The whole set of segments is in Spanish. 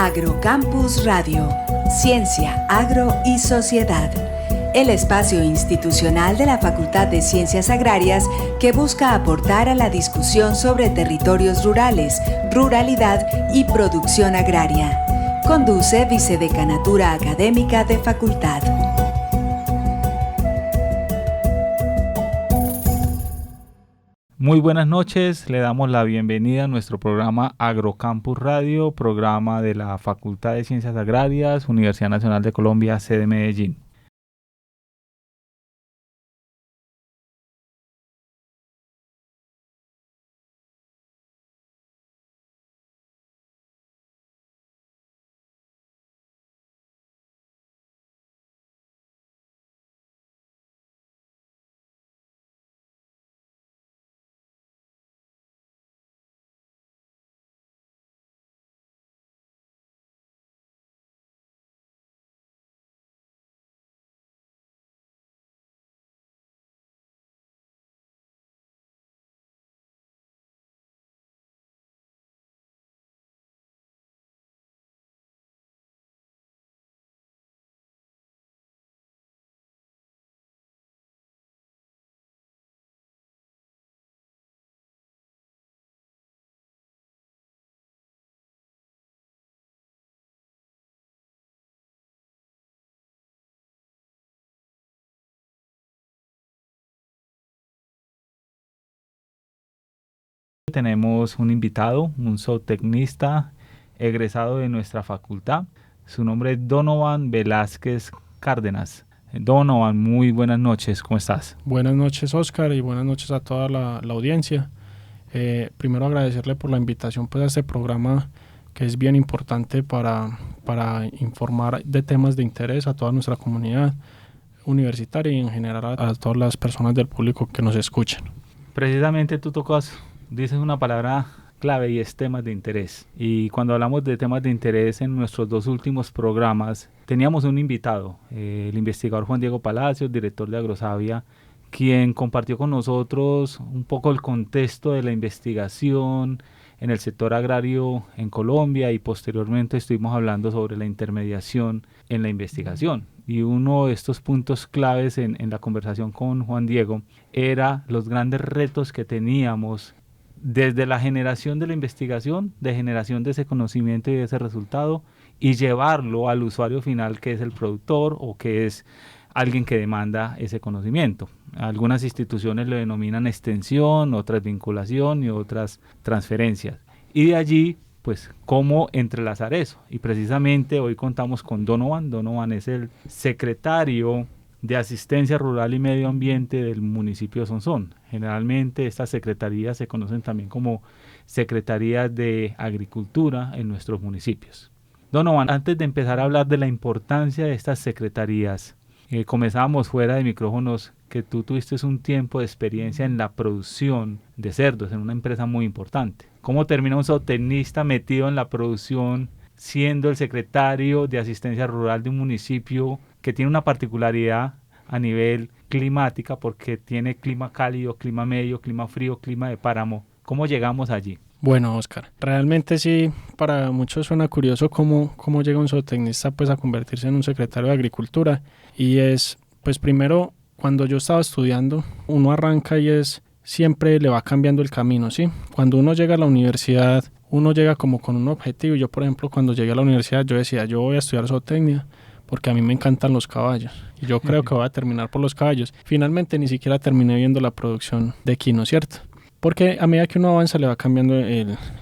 Agrocampus Radio, Ciencia, Agro y Sociedad. El espacio institucional de la Facultad de Ciencias Agrarias que busca aportar a la discusión sobre territorios rurales, ruralidad y producción agraria. Conduce Vicedecanatura Académica de Facultad. Muy buenas noches, le damos la bienvenida a nuestro programa Agrocampus Radio, programa de la Facultad de Ciencias Agrarias, Universidad Nacional de Colombia, sede Medellín. Tenemos un invitado, un zootecnista egresado de nuestra facultad. Su nombre es Donovan Velázquez Cárdenas. Donovan, muy buenas noches, ¿cómo estás? Buenas noches, Oscar, y buenas noches a toda la audiencia. Primero agradecerle por la invitación pues, a este programa que es bien importante para informar de temas de interés a toda nuestra comunidad universitaria y en general a todas las personas del público que nos escuchan. Precisamente tú dices una palabra clave y es temas de interés. Y cuando hablamos de temas de interés en nuestros dos últimos programas, teníamos un invitado, el investigador Juan Diego Palacios, director de Agrosavia, quien compartió con nosotros un poco el contexto de la investigación en el sector agrario en Colombia, y posteriormente estuvimos hablando sobre la intermediación en la investigación. Y uno de estos puntos claves en la conversación con Juan Diego era los grandes retos que teníamos desde la generación de la investigación, de generación de ese conocimiento y de ese resultado, y llevarlo al usuario final, que es el productor o que es alguien que demanda ese conocimiento. Algunas instituciones lo denominan extensión, otras vinculación y otras transferencias. Y de allí, pues, cómo entrelazar eso. Y precisamente hoy contamos con Donovan. Donovan es el secretario de Asistencia Rural y Medio Ambiente del municipio de Sonsón. Generalmente estas secretarías se conocen también como secretarías de Agricultura en nuestros municipios. Donovan, antes de empezar a hablar de la importancia de estas secretarías, comenzábamos fuera de micrófonos que tú tuviste un tiempo de experiencia en la producción de cerdos en una empresa muy importante. ¿Cómo termina un zootecnista metido en la producción siendo el secretario de Asistencia Rural de un municipio que tiene una particularidad a nivel climática, porque tiene clima cálido, clima medio, clima frío, clima de páramo? ¿Cómo llegamos allí? Bueno, Oscar, realmente sí, para muchos suena curioso cómo llega un zootecnista pues, a convertirse en un secretario de Agricultura. Y es, pues primero, cuando yo estaba estudiando, uno arranca y siempre le va cambiando el camino, ¿sí? Cuando uno llega a la universidad, uno llega como con un objetivo. Yo, por ejemplo, cuando llegué a la universidad, yo decía, yo voy a estudiar zootecnia porque a mí me encantan los caballos y yo creo que voy a terminar por los caballos. Finalmente ni siquiera terminé viendo la producción de equino, ¿cierto? Porque a medida que uno avanza le va cambiando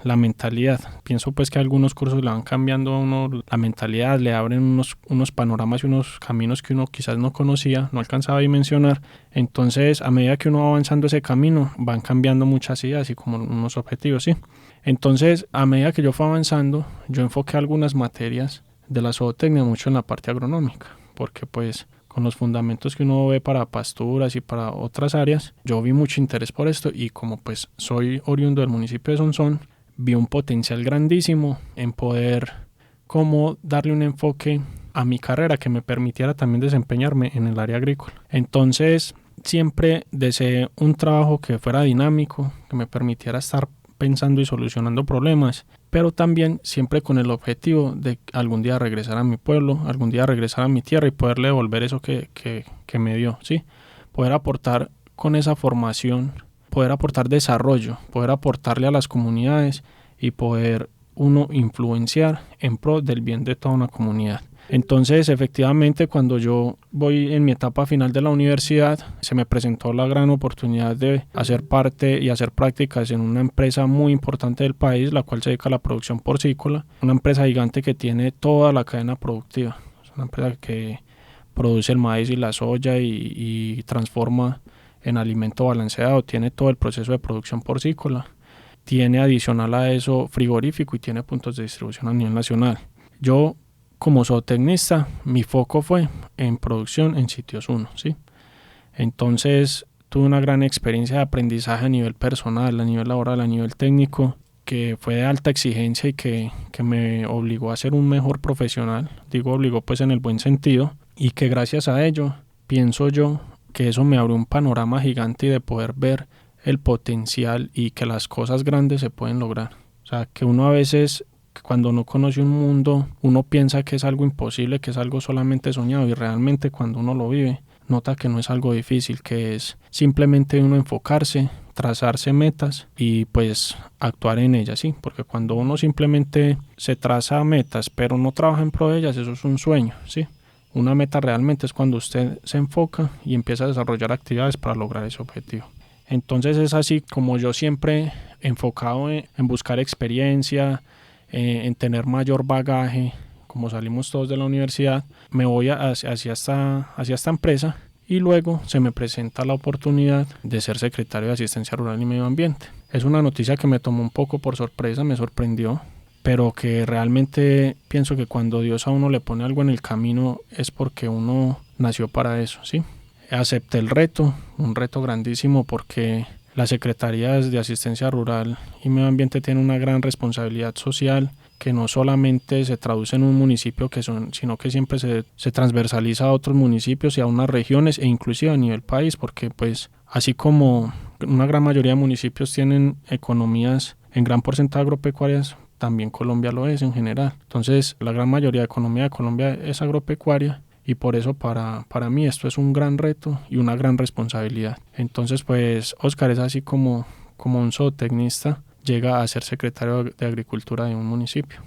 la mentalidad. Pienso pues que algunos cursos le van cambiando a uno la mentalidad, le abren unos panoramas y unos caminos que uno quizás no conocía, no alcanzaba a dimensionar. Entonces a medida que uno va avanzando ese camino van cambiando muchas ideas y como unos objetivos, ¿sí? Entonces a medida que yo fui avanzando, yo enfoqué algunas materias de la zootecnia mucho en la parte agronómica, porque pues con los fundamentos que uno ve para pasturas y para otras áreas, yo vi mucho interés por esto y como pues soy oriundo del municipio de Sonsón, vi un potencial grandísimo en poder como darle un enfoque a mi carrera que me permitiera también desempeñarme en el área agrícola. Entonces siempre deseé un trabajo que fuera dinámico, que me permitiera estar pensando y solucionando problemas, pero también siempre con el objetivo de algún día regresar a mi pueblo, algún día regresar a mi tierra y poderle devolver eso que me dio, ¿sí? Poder aportar con esa formación, poder aportar desarrollo, poder aportarle a las comunidades y poder uno influenciar en pro del bien de toda una comunidad. Entonces, efectivamente, cuando yo voy en mi etapa final de la universidad, se me presentó la gran oportunidad de hacer parte y hacer prácticas en una empresa muy importante del país, la cual se dedica a la producción porcícola, una empresa gigante que tiene toda la cadena productiva. Es una empresa que produce el maíz y la soya y transforma en alimento balanceado, tiene todo el proceso de producción porcícola, tiene adicional a eso frigorífico y tiene puntos de distribución a nivel nacional. Yo, como zootecnista, mi foco fue en producción en sitios 1, ¿sí? Entonces tuve una gran experiencia de aprendizaje a nivel personal, a nivel laboral, a nivel técnico, que fue de alta exigencia y que me obligó a ser un mejor profesional. Digo obligó pues en el buen sentido, y que gracias a ello pienso yo que eso me abrió un panorama gigante de poder ver el potencial y que las cosas grandes se pueden lograr. O sea, que uno a veces, cuando no conoce un mundo, uno piensa que es algo imposible, que es algo solamente soñado, y realmente cuando uno lo vive, nota que no es algo difícil, que es simplemente uno enfocarse, trazarse metas y pues actuar en ellas, ¿sí? Porque cuando uno simplemente se traza metas pero no trabaja en pro de ellas, eso es un sueño, ¿sí? Una meta realmente es cuando usted se enfoca y empieza a desarrollar actividades para lograr ese objetivo. Entonces es así como yo siempre enfocado en buscar experiencia, en tener mayor bagaje. Como salimos todos de la universidad, me voy hacia esta empresa y luego se me presenta la oportunidad de ser secretario de Asistencia Rural y Medio Ambiente. Es una noticia que me tomó un poco por sorpresa, me sorprendió, pero que realmente pienso que cuando Dios a uno le pone algo en el camino es porque uno nació para eso, ¿sí? Acepté el reto, un reto grandísimo, porque las secretarías de Asistencia Rural y Medio Ambiente tienen una gran responsabilidad social que no solamente se traduce en un municipio sino que siempre se transversaliza a otros municipios y a unas regiones e inclusive a nivel país, porque pues así como una gran mayoría de municipios tienen economías en gran porcentaje agropecuarias, también Colombia lo es en general. Entonces la gran mayoría de economía de Colombia es agropecuaria, y por eso para mí esto es un gran reto y una gran responsabilidad. Entonces pues Oscar es así como un zootecnista llega a ser secretario de Agricultura de un municipio.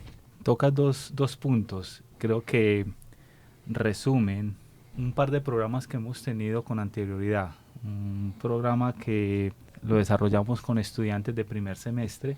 Tocas dos puntos, creo que resumen un par de programas que hemos tenido con anterioridad. Un programa que lo desarrollamos con estudiantes de primer semestre.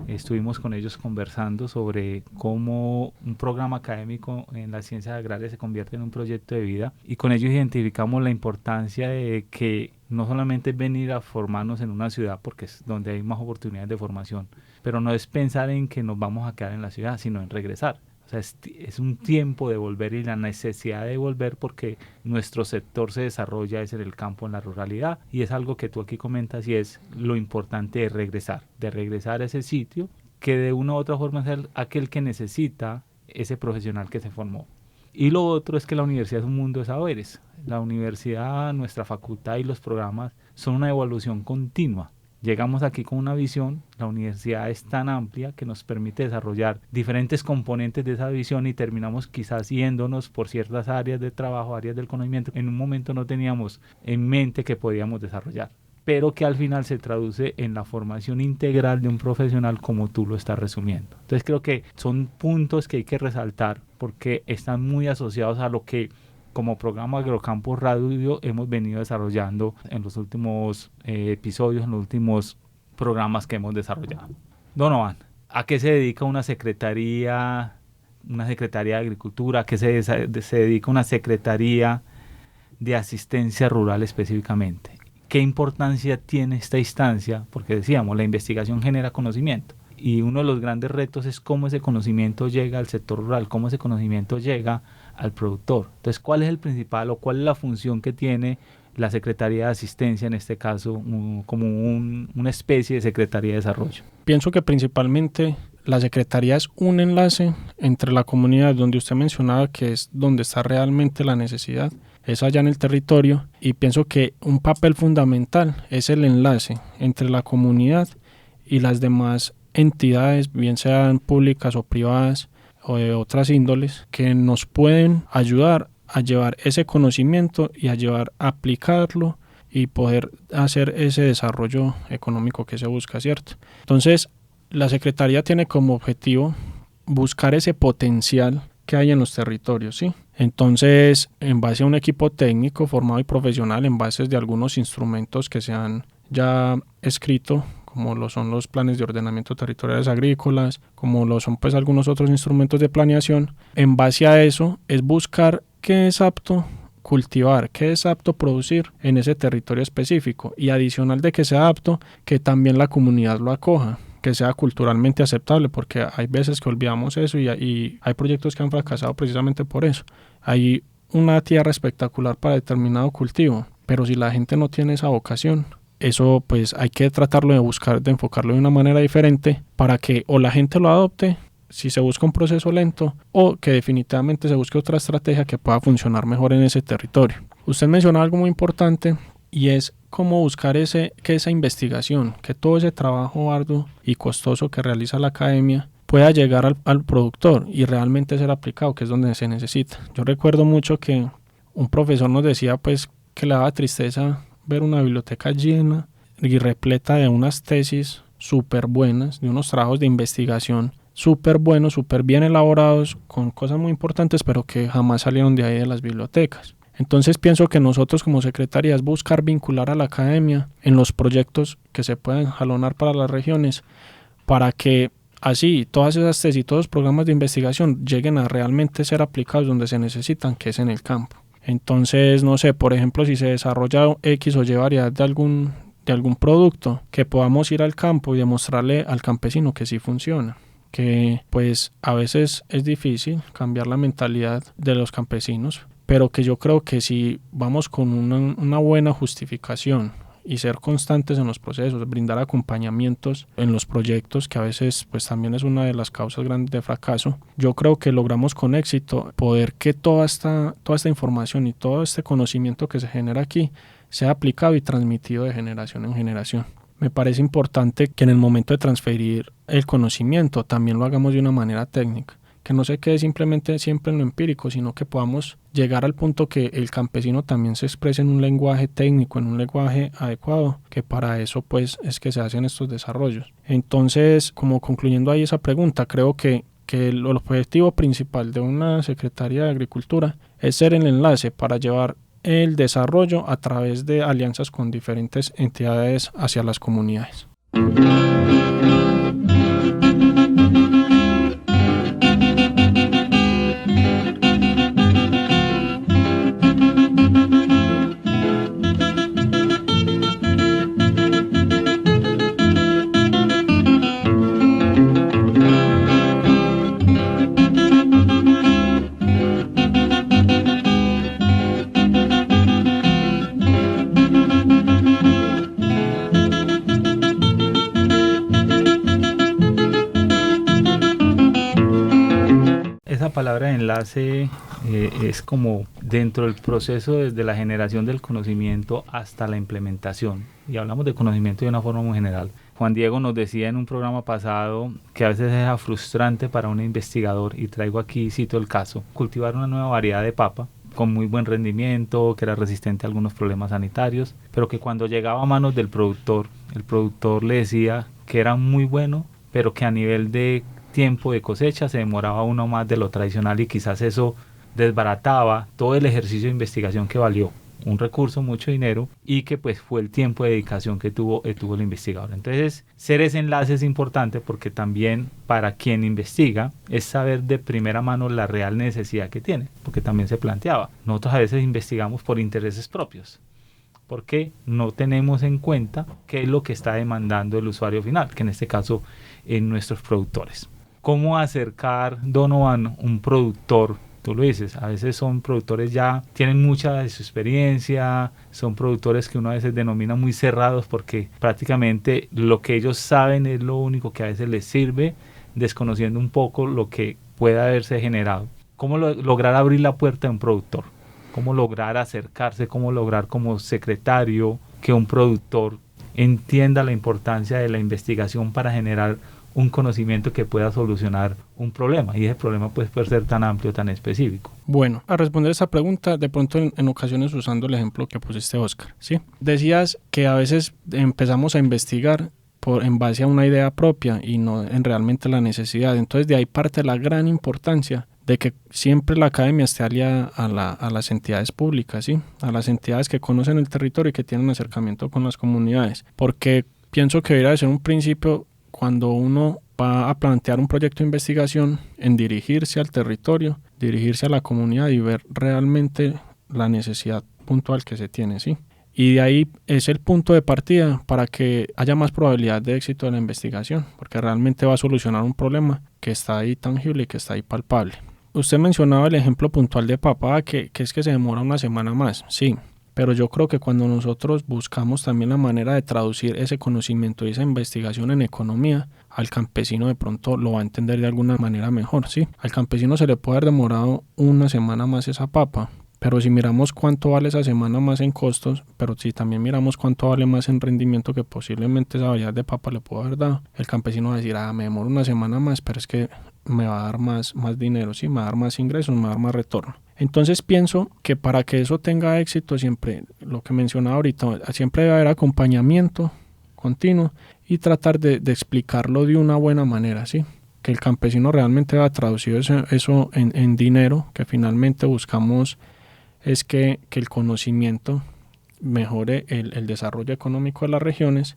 Estuvimos con ellos conversando sobre cómo un programa académico en las ciencias agrarias se convierte en un proyecto de vida, y con ellos identificamos la importancia de que no solamente es venir a formarnos en una ciudad, porque es donde hay más oportunidades de formación, pero no es pensar en que nos vamos a quedar en la ciudad, sino en regresar. O sea, es un tiempo de volver, y la necesidad de volver porque nuestro sector se desarrolla es en el campo, en la ruralidad, y es algo que tú aquí comentas, y es lo importante de regresar a ese sitio que de una u otra forma es aquel que necesita ese profesional que se formó. Y lo otro es que la universidad es un mundo de saberes. La universidad, nuestra facultad y los programas son una evolución continua. Llegamos aquí con una visión, la universidad es tan amplia que nos permite desarrollar diferentes componentes de esa visión, y terminamos quizás yéndonos por ciertas áreas de trabajo, áreas del conocimiento que en un momento no teníamos en mente que podíamos desarrollar, pero que al final se traduce en la formación integral de un profesional como tú lo estás resumiendo. Entonces creo que son puntos que hay que resaltar porque están muy asociados a lo que como programa Agrocampus Radio hemos venido desarrollando en los últimos episodios, en los últimos programas que hemos desarrollado. Donovan, ¿a qué se dedica una secretaría de Agricultura? ¿A qué se dedica una secretaría de Asistencia Rural específicamente? ¿Qué importancia tiene esta instancia? Porque decíamos, la investigación genera conocimiento, y uno de los grandes retos es cómo ese conocimiento llega al sector rural, cómo ese conocimiento llega al productor. Entonces, ¿cuál es el principal o cuál es la función que tiene la Secretaría de Asistencia, en este caso, como una especie de Secretaría de Desarrollo? Pienso que principalmente la Secretaría es un enlace entre la comunidad, donde usted mencionaba que es donde está realmente la necesidad, es allá en el territorio, y pienso que un papel fundamental es el enlace entre la comunidad y las demás entidades, bien sean públicas o privadas o de otras índoles, que nos pueden ayudar a llevar ese conocimiento y a llevar a aplicarlo y poder hacer ese desarrollo económico que se busca, ¿cierto? Entonces, la Secretaría tiene como objetivo buscar ese potencial que hay en los territorios, ¿sí? Entonces, en base a un equipo técnico formado y profesional, en base de algunos instrumentos que se han ya escrito, como lo son los planes de ordenamiento territoriales agrícolas, como lo son pues algunos otros instrumentos de planeación, en base a eso es buscar qué es apto cultivar, qué es apto producir en ese territorio específico, y adicional de que sea apto, que también la comunidad lo acoja, que sea culturalmente aceptable, porque hay veces que olvidamos eso y hay proyectos que han fracasado precisamente por eso. Hay una tierra espectacular para determinado cultivo, pero si la gente no tiene esa vocación, eso pues hay que tratarlo de buscar, de enfocarlo de una manera diferente para que o la gente lo adopte, si se busca un proceso lento, o que definitivamente se busque otra estrategia que pueda funcionar mejor en ese territorio. Usted mencionó algo muy importante y es cómo buscar que esa investigación, que todo ese trabajo arduo y costoso que realiza la academia pueda llegar al productor y realmente ser aplicado, que es donde se necesita. Yo recuerdo mucho que un profesor nos decía pues que le daba tristeza ver una biblioteca llena y repleta de unas tesis súper buenas, de unos trabajos de investigación súper buenos, súper bien elaborados, con cosas muy importantes, pero que jamás salieron de ahí de las bibliotecas. Entonces pienso que nosotros como secretaría es buscar vincular a la academia en los proyectos que se pueden jalonar para las regiones, para que así todas esas tesis y todos los programas de investigación lleguen a realmente ser aplicados donde se necesitan, que es en el campo. Entonces, no sé, por ejemplo, si se desarrolla X o Y variedad de algún producto, que podamos ir al campo y demostrarle al campesino que sí funciona. Que pues a veces es difícil cambiar la mentalidad de los campesinos, pero que yo creo que si vamos con una buena justificación y ser constantes en los procesos, brindar acompañamientos en los proyectos, que a veces pues también es una de las causas grandes de fracaso, yo creo que logramos con éxito poder que toda esta información y todo este conocimiento que se genera aquí sea aplicado y transmitido de generación en generación. Me parece importante que en el momento de transferir el conocimiento también lo hagamos de una manera técnica, que no se quede simplemente siempre en lo empírico, sino que podamos llegar al punto que el campesino también se exprese en un lenguaje técnico, en un lenguaje adecuado, que para eso pues es que se hacen estos desarrollos. Entonces, como concluyendo ahí esa pregunta, creo que el objetivo principal de una Secretaría de Agricultura es ser el enlace para llevar el desarrollo a través de alianzas con diferentes entidades hacia las comunidades. Palabra de enlace es como dentro del proceso desde la generación del conocimiento hasta la implementación, y hablamos de conocimiento de una forma muy general. Juan Diego nos decía en un programa pasado que a veces es frustrante para un investigador, y traigo aquí, cito el caso, cultivar una nueva variedad de papa con muy buen rendimiento, que era resistente a algunos problemas sanitarios, pero que cuando llegaba a manos del productor, el productor le decía que era muy bueno, pero que a nivel de tiempo de cosecha se demoraba uno más de lo tradicional, y quizás eso desbarataba todo el ejercicio de investigación que valió un recurso, mucho dinero, y que pues fue el tiempo de dedicación que tuvo el investigador. Entonces, ser ese enlace es importante, porque también para quien investiga es saber de primera mano la real necesidad que tiene, porque también se planteaba, nosotros a veces investigamos por intereses propios, porque no tenemos en cuenta qué es lo que está demandando el usuario final, que en este caso en nuestros productores. ¿Cómo acercar, Donovan, un productor? Tú lo dices, a veces son productores ya, tienen mucha de su experiencia, son productores que uno a veces denomina muy cerrados, porque prácticamente lo que ellos saben es lo único que a veces les sirve, desconociendo un poco lo que pueda haberse generado. ¿Cómo lograr abrir la puerta de un productor? ¿Cómo lograr acercarse? ¿Cómo lograr como secretario que un productor entienda la importancia de la investigación para generar un conocimiento que pueda solucionar un problema, y ese problema puede ser tan amplio, tan específico. Bueno, a responder esa pregunta, de pronto en ocasiones usando el ejemplo que pusiste, Oscar, ¿sí? Decías que a veces empezamos a investigar en base a una idea propia y no en realmente la necesidad. Entonces de ahí parte la gran importancia de que siempre la academia esté aliada a las entidades públicas, ¿sí? A las entidades que conocen el territorio y que tienen acercamiento con las comunidades, porque pienso que debería ser un principio cuando uno va a plantear un proyecto de investigación en dirigirse al territorio, dirigirse a la comunidad y ver realmente la necesidad puntual que se tiene, ¿sí? Y de ahí es el punto de partida para que haya más probabilidad de éxito de la investigación, porque realmente va a solucionar un problema que está ahí tangible y que está ahí palpable. Usted mencionaba el ejemplo puntual de papá, que es que se demora una semana más, sí, pero yo creo que cuando nosotros buscamos también la manera de traducir ese conocimiento y esa investigación en economía, al campesino de pronto lo va a entender de alguna manera mejor, ¿sí? Al campesino se le puede haber demorado una semana más esa papa, pero si miramos cuánto vale esa semana más en costos, pero si también miramos cuánto vale más en rendimiento que posiblemente esa variedad de papa le pudo haber dado, el campesino va a decir, me demoro una semana más, pero es que me va a dar más dinero, ¿sí? Me va a dar más ingresos, me va a dar más retorno. Entonces pienso que para que eso tenga éxito, siempre, lo que mencionaba ahorita, siempre debe haber acompañamiento continuo y tratar de explicarlo de una buena manera, ¿sí? Que el campesino realmente va a traducir eso en dinero, que finalmente buscamos es que el conocimiento mejore el desarrollo económico de las regiones.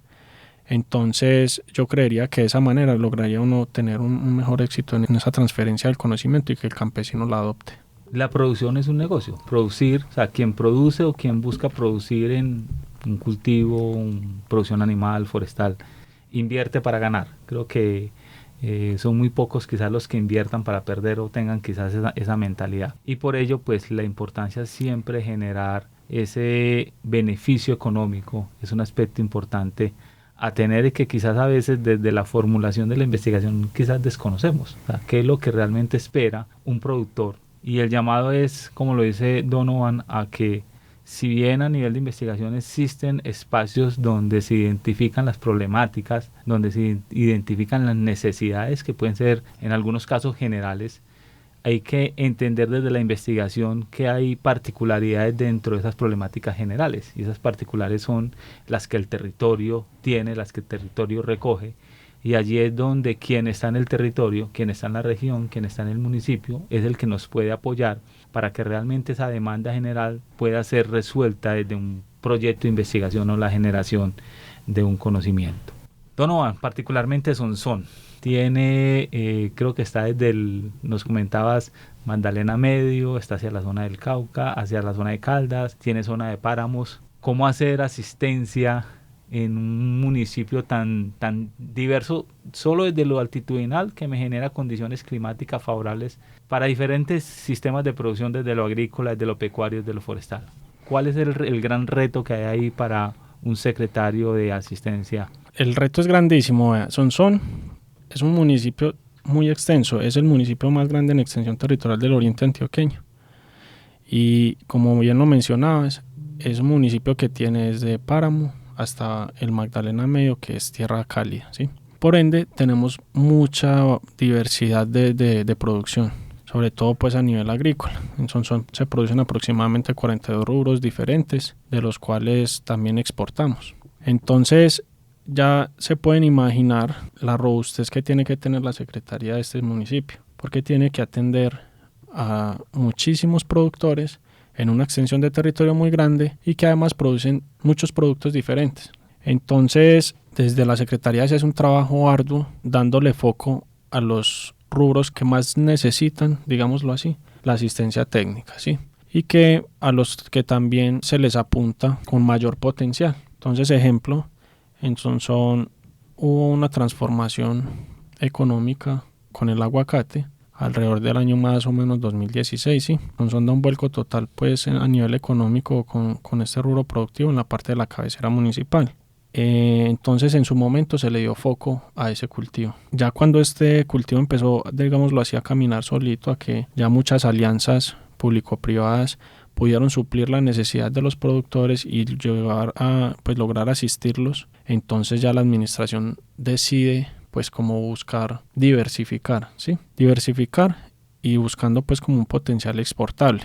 Entonces yo creería que de esa manera lograría uno tener un mejor éxito en esa transferencia del conocimiento y que el campesino la adopte. La producción es un negocio. Producir, o sea, quien produce o quien busca producir en un cultivo, producción animal, forestal, invierte para ganar. Creo que son muy pocos quizás los que inviertan para perder o tengan quizás esa mentalidad. Y por ello, pues la importancia siempre generar ese beneficio económico es un aspecto importante a tener y que quizás a veces desde la formulación de la investigación quizás desconocemos. O sea, qué es lo que realmente espera un productor. Y el llamado es, como lo dice Donovan, a que si bien a nivel de investigación existen espacios donde se identifican las problemáticas, donde se identifican las necesidades que pueden ser en algunos casos generales, hay que entender desde la investigación que hay particularidades dentro de esas problemáticas generales, y esas particulares son las que el territorio tiene, las que el territorio recoge, y allí es donde quien está en el territorio, quien está en la región, quien está en el municipio, es el que nos puede apoyar para que realmente esa demanda general pueda ser resuelta desde un proyecto de investigación o la generación de un conocimiento. Donovan, particularmente Sonsón, tiene, creo que está nos comentabas, Magdalena Medio, está hacia la zona del Cauca, hacia la zona de Caldas, tiene zona de páramos. ¿Cómo hacer asistencia en un municipio tan diverso, solo desde lo altitudinal, que me genera condiciones climáticas favorables para diferentes sistemas de producción, desde lo agrícola, desde lo pecuario, desde lo forestal? ¿Cuál es el gran reto que hay ahí para un secretario de asistencia? El reto es grandísimo. Sonsón es un municipio muy extenso, es el municipio más grande en extensión territorial del oriente antioqueño. Y como bien lo mencionabas, es un municipio que tiene desde páramo hasta el Magdalena Medio, que es tierra cálida, ¿sí? Por ende, tenemos mucha diversidad de producción, sobre todo pues a nivel agrícola. En Sonsón se producen aproximadamente 42 rubros diferentes, de los cuales también exportamos. Entonces, ya se pueden imaginar la robustez que tiene que tener la Secretaría de este municipio, porque tiene que atender a muchísimos productores en una extensión de territorio muy grande y que además producen muchos productos diferentes. Entonces, desde la Secretaría se hace un trabajo arduo dándole foco a los rubros que más necesitan, digámoslo así, la asistencia técnica, ¿sí? Y que a los que también se les apunta con mayor potencial. Entonces, ejemplo, en Sonsón hubo una transformación económica con el aguacate alrededor del año más o menos 2016, sí. Sonsón da un vuelco total pues a nivel económico con este rubro productivo en la parte de la cabecera municipal. Entonces en su momento se le dio foco a ese cultivo. Ya cuando este cultivo empezó, digámoslo así, a caminar solito, a que ya muchas alianzas público-privadas pudieron suplir la necesidad de los productores y llegar a pues lograr asistirlos, entonces ya la administración decide pues como buscar diversificar, ¿sí? Diversificar y buscando pues como un potencial exportable.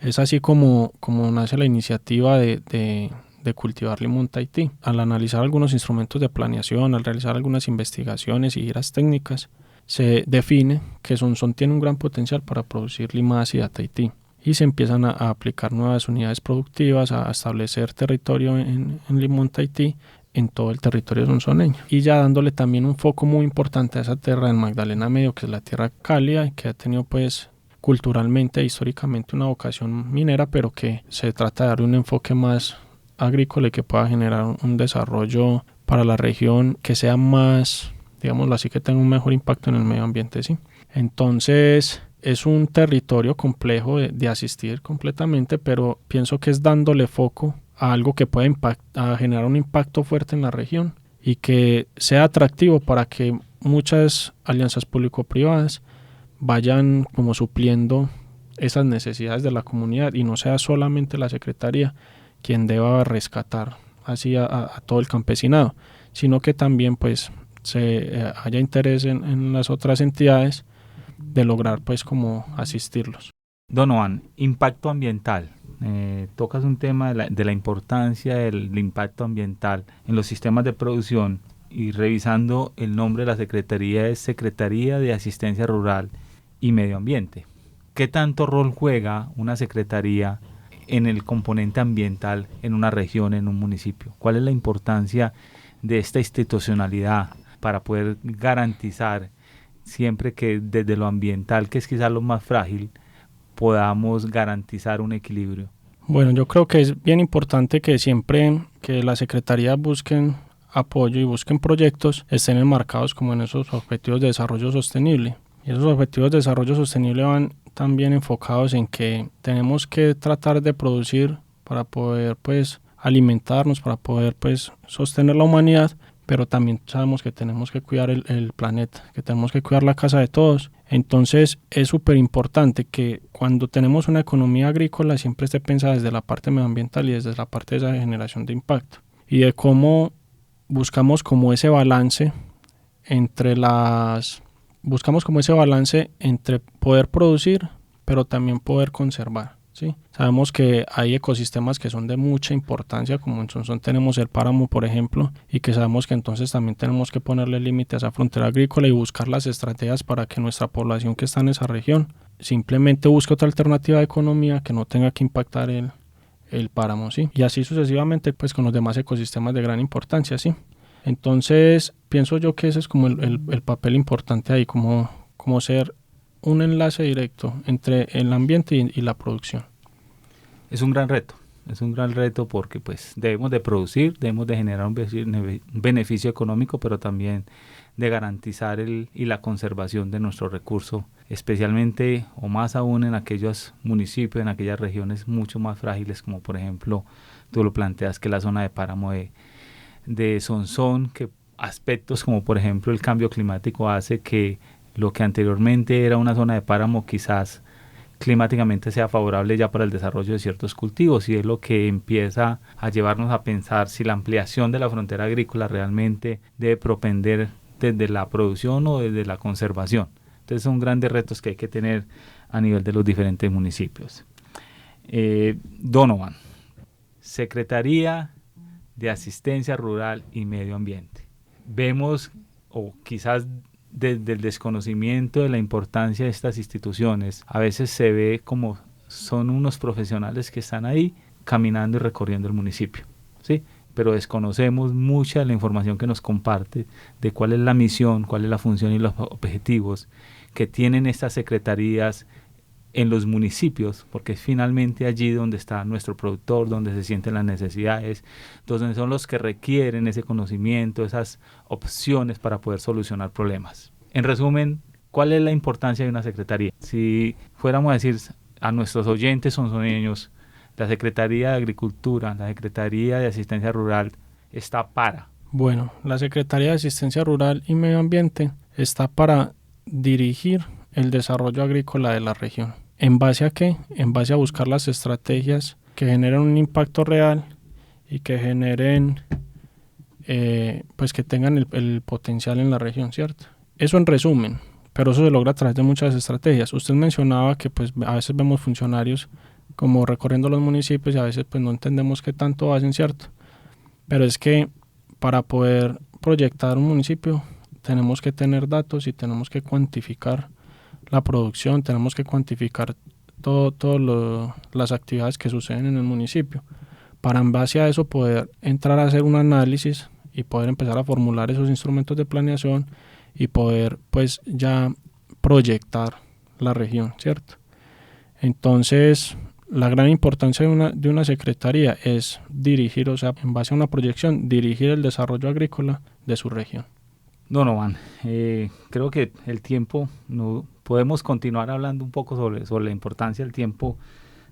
Es así como nace la iniciativa de cultivar limón Tahití. Al analizar algunos instrumentos de planeación, al realizar algunas investigaciones y giras técnicas, se define que Sonsón tiene un gran potencial para producir lima ácida Tahití y se empiezan a aplicar nuevas unidades productivas, a establecer territorio en limón Tahití en todo el territorio sonsoneño, y ya dándole también un foco muy importante a esa tierra en Magdalena Medio, que es la tierra cálida, que ha tenido pues culturalmente e históricamente una vocación minera, pero que se trata de darle un enfoque más agrícola y que pueda generar un desarrollo para la región que sea más, digámoslo así, que tenga un mejor impacto en el medio ambiente, ¿sí? Entonces es un territorio complejo de asistir completamente, pero pienso que es dándole foco a algo que puede a generar un impacto fuerte en la región y que sea atractivo para que muchas alianzas público-privadas vayan como supliendo esas necesidades de la comunidad y no sea solamente la Secretaría quien deba rescatar así a todo el campesinado, sino que también pues haya interés en las otras entidades de lograr pues como asistirlos. Donovan, impacto ambiental. Tocas un tema de la importancia del impacto ambiental en los sistemas de producción, y revisando el nombre de la Secretaría es Secretaría de Asistencia Rural y Medio Ambiente. ¿Qué tanto rol juega una secretaría en el componente ambiental en una región, en un municipio? ¿Cuál es la importancia de esta institucionalidad para poder garantizar siempre que desde lo ambiental, que es quizás lo más frágil, podamos garantizar un equilibrio? Bueno, yo creo que es bien importante que siempre que las secretarías busquen apoyo y busquen proyectos, estén enmarcados como en esos objetivos de desarrollo sostenible. Y esos objetivos de desarrollo sostenible van también enfocados en que tenemos que tratar de producir para poder pues alimentarnos, para poder pues sostener la humanidad, pero también sabemos que tenemos que cuidar el planeta, que tenemos que cuidar la casa de todos. Entonces es súper importante que cuando tenemos una economía agrícola siempre esté pensada desde la parte medioambiental y desde la parte de esa generación de impacto y de cómo buscamos como ese balance entre poder producir pero también poder conservar, ¿sí? Sabemos que hay ecosistemas que son de mucha importancia, como en Sonsón tenemos el páramo, por ejemplo, y que sabemos que entonces también tenemos que ponerle límite a esa frontera agrícola y buscar las estrategias para que nuestra población que está en esa región simplemente busque otra alternativa de economía que no tenga que impactar el páramo, ¿sí? Y así sucesivamente pues con los demás ecosistemas de gran importancia, ¿sí? Entonces pienso yo que ese es como el papel importante ahí, como ser un enlace directo entre el ambiente y la producción. Es un gran reto porque pues debemos de producir, debemos de generar un beneficio económico, pero también de garantizar y la conservación de nuestro recurso, especialmente o más aún en aquellos municipios, en aquellas regiones mucho más frágiles, como por ejemplo tú lo planteas, que la zona de páramo de Sonsón, que aspectos como por ejemplo el cambio climático hace que lo que anteriormente era una zona de páramo quizás climáticamente sea favorable ya para el desarrollo de ciertos cultivos, y es lo que empieza a llevarnos a pensar si la ampliación de la frontera agrícola realmente debe propender desde la producción o desde la conservación. Entonces son grandes retos que hay que tener a nivel de los diferentes municipios. Donovan, Secretaría de Asistencia Rural y Medio Ambiente. Vemos, o quizás desde el desconocimiento de la importancia de estas instituciones, a veces se ve como son unos profesionales que están ahí caminando y recorriendo el municipio, ¿sí? Pero desconocemos mucha de la información que nos comparte de cuál es la misión, cuál es la función y los objetivos que tienen estas secretarías en los municipios, porque es finalmente allí donde está nuestro productor, donde se sienten las necesidades, donde son los que requieren ese conocimiento, esas opciones para poder solucionar problemas. En resumen, ¿cuál es la importancia de una secretaría? Si fuéramos a decir a nuestros oyentes sonsoneños, la Secretaría de Agricultura, la Secretaría de Asistencia Rural está para... Bueno, la Secretaría de Asistencia Rural y Medio Ambiente está para dirigir el desarrollo agrícola de la región. ¿En base a qué? En base a buscar las estrategias que generen un impacto real y que generen pues que tengan el potencial en la región, ¿cierto? Eso en resumen, pero eso se logra a través de muchas estrategias. Usted mencionaba que pues a veces vemos funcionarios como recorriendo los municipios y a veces pues no entendemos qué tanto hacen, ¿cierto? Pero es que para poder proyectar un municipio tenemos que tener datos y tenemos que cuantificar la producción, tenemos que cuantificar todas las actividades que suceden en el municipio, para en base a eso poder entrar a hacer un análisis y poder empezar a formular esos instrumentos de planeación y poder pues ya proyectar la región, ¿cierto? Entonces, la gran importancia de una secretaría es dirigir, o sea, en base a una proyección, dirigir el desarrollo agrícola de su región. Donovan, creo que el tiempo, no podemos continuar hablando un poco sobre la importancia del tiempo,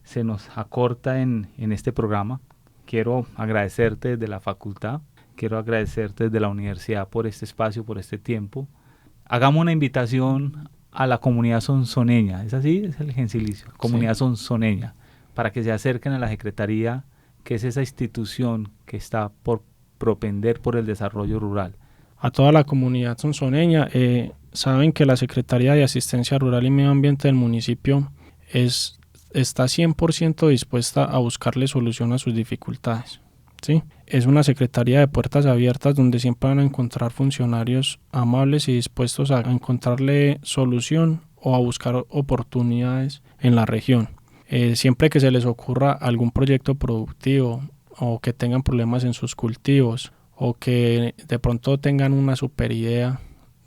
se nos acorta en este programa. Quiero agradecerte desde la facultad, quiero agradecerte desde la universidad por este espacio, por este tiempo. Hagamos una invitación a la comunidad sonsoneña, ¿es así? Es el gentilicio, comunidad sonsoneña, para que se acerquen a la Secretaría, que es esa institución que está por propender por el desarrollo rural. A toda la comunidad sonsoneña, saben que la Secretaría de Asistencia Rural y Medio Ambiente del municipio está 100% dispuesta a buscarle solución a sus dificultades, ¿sí? Es una secretaría de puertas abiertas donde siempre van a encontrar funcionarios amables y dispuestos a encontrarle solución o a buscar oportunidades en la región. Siempre que se les ocurra algún proyecto productivo o que tengan problemas en sus cultivos o que de pronto tengan una super idea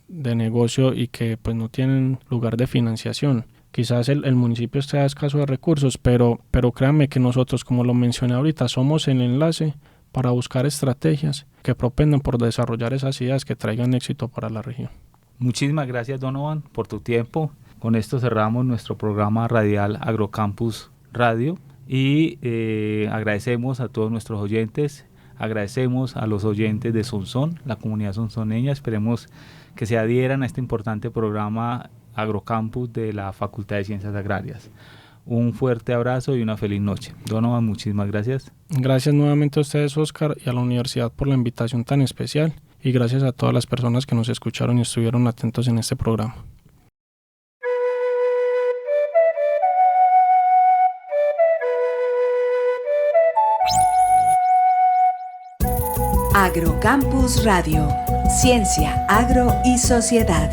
de negocio y que pues no tienen lugar de financiación. Quizás el municipio esté escaso de recursos, pero créanme que nosotros, como lo mencioné ahorita, somos el enlace para buscar estrategias que propendan por desarrollar esas ideas que traigan éxito para la región. Muchísimas gracias, Donovan, por tu tiempo. Con esto cerramos nuestro programa radial Agrocampus Radio y agradecemos a todos nuestros oyentes. Agradecemos a los oyentes de Sonsón, la comunidad sonsoneña. Esperemos que se adhieran a este importante programa Agrocampus de la Facultad de Ciencias Agrarias. Un fuerte abrazo y una feliz noche. Donovan, muchísimas gracias. Gracias nuevamente a ustedes, Oscar, y a la universidad por la invitación tan especial. Y gracias a todas las personas que nos escucharon y estuvieron atentos en este programa. Agrocampus Radio, Ciencia, Agro y Sociedad.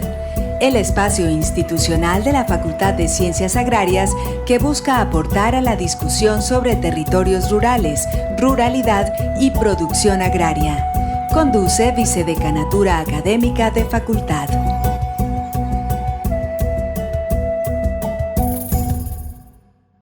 El espacio institucional de la Facultad de Ciencias Agrarias que busca aportar a la discusión sobre territorios rurales, ruralidad y producción agraria. Conduce Vicedecanatura Académica de Facultad.